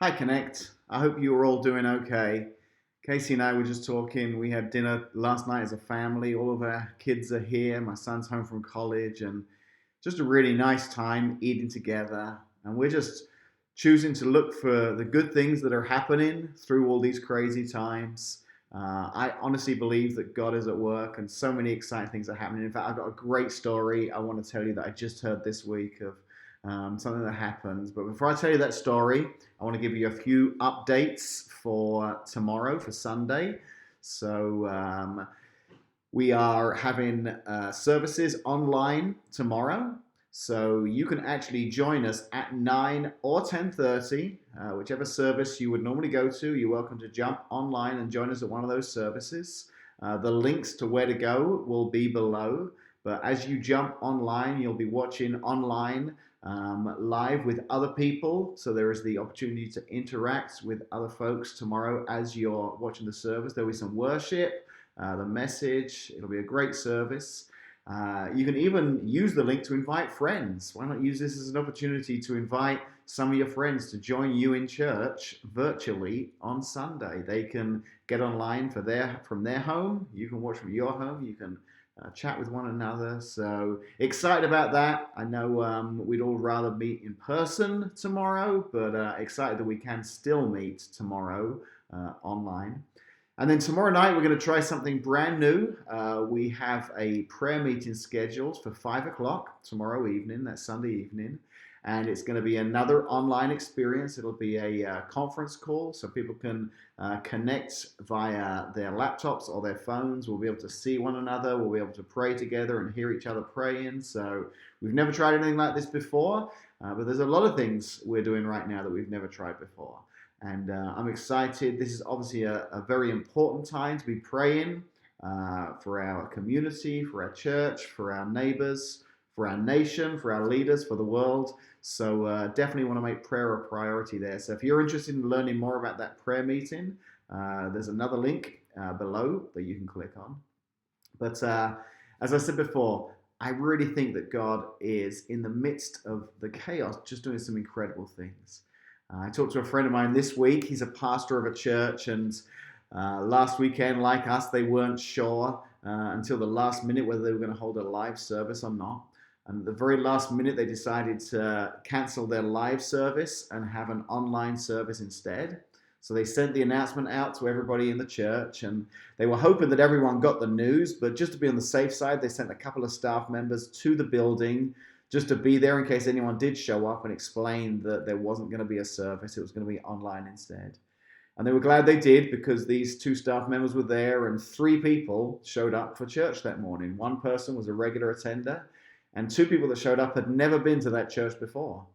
Hi, Connect. I hope you are all doing okay. Casey and I were just talking. We had dinner last night as a family. All of our kids are here. My son's home from college, and just a really nice time eating together. And we're just choosing to look for the good things that are happening through all these crazy times. I honestly believe that God is at work, and so many exciting things are happening. In fact, I've got a great story I want to tell you that I just heard this week of something that happens. But before I tell you that story, I want to give you a few updates for tomorrow, for Sunday. So we are having services online tomorrow. So you can actually join us at 9 or 10:30, whichever service you would normally go to. You're welcome to jump online and join us at one of those services. The links to where to go will be below. But as you jump online, you'll be watching online live with other people. So there is the opportunity to interact with other folks tomorrow as you're watching the service. There'll be some worship, the message. It'll be a great service. You can even use the link to invite friends. Why not use this as an opportunity to invite some of your friends to join you in church virtually on Sunday? They can get online from their home. You can watch from your home. You can chat with one another. So excited about that. I know we'd all rather meet in person tomorrow, but excited that we can still meet tomorrow online. And then tomorrow night, we're going to try something brand new. We have a prayer meeting scheduled for 5 o'clock tomorrow evening, that's Sunday evening. And it's going to be another online experience. It'll be a conference call so people can connect via their laptops or their phones. We'll be able to see one another. We'll be able to pray together and hear each other praying. So we've never tried anything like this before, but there's a lot of things we're doing right now that we've never tried before. And I'm excited. This is obviously a very important time to be praying for our community, for our church, for our neighbors, for our nation, for our leaders, for the world. So definitely want to make prayer a priority there. So if you're interested in learning more about that prayer meeting, there's another link below that you can click on. But as I said before, I really think that God is in the midst of the chaos, just doing some incredible things. I talked to a friend of mine this week. He's a pastor of a church, and last weekend, like us, they weren't sure until the last minute whether they were going to hold a live service or not. And at the very last minute, they decided to cancel their live service and have an online service instead. So they sent the announcement out to everybody in the church, and they were hoping that everyone got the news, but just to be on the safe side, they sent a couple of staff members to the building just to be there in case anyone did show up and explain that there wasn't going to be a service, it was going to be online instead. And they were glad they did because these two staff members were there and 3 people showed up for church that morning. One person was a regular attender, and 2 people that showed up had never been to that church before.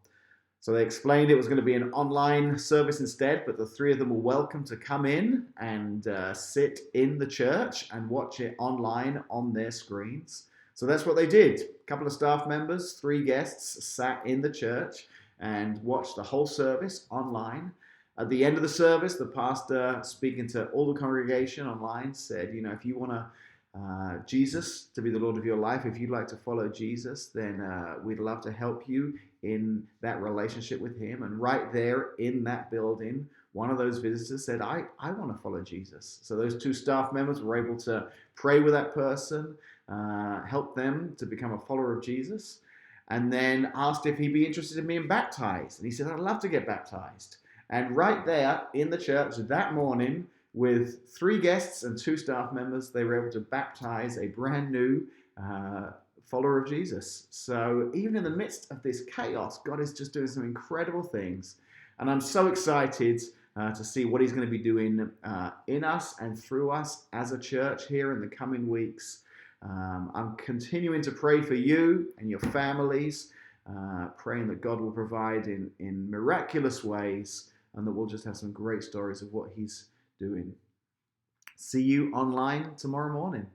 So they explained it was going to be an online service instead, but the 3 of them were welcome to come in and sit in the church and watch it online on their screens. So that's what they did. A couple of staff members, 3 guests sat in the church and watched the whole service online. At the end of the service, the pastor, speaking to all the congregation online, said, if you want Jesus to be the Lord of your life, if you'd like to follow Jesus, then we'd love to help you in that relationship with him. And right there in that building, one of those visitors said, I want to follow Jesus. So those 2 staff members were able to pray with that person, help them to become a follower of Jesus, and then asked if he'd be interested in being baptized. And he said, I'd love to get baptized. And right there in the church that morning, with 3 guests and 2 staff members, they were able to baptize a brand new follower of Jesus. So even in the midst of this chaos, God is just doing some incredible things. And I'm so excited to see what he's going to be doing in us and through us as a church here in the coming weeks. I'm continuing to pray for you and your families, praying that God will provide in miraculous ways and that we'll just have some great stories of what he's doing. See you online tomorrow morning.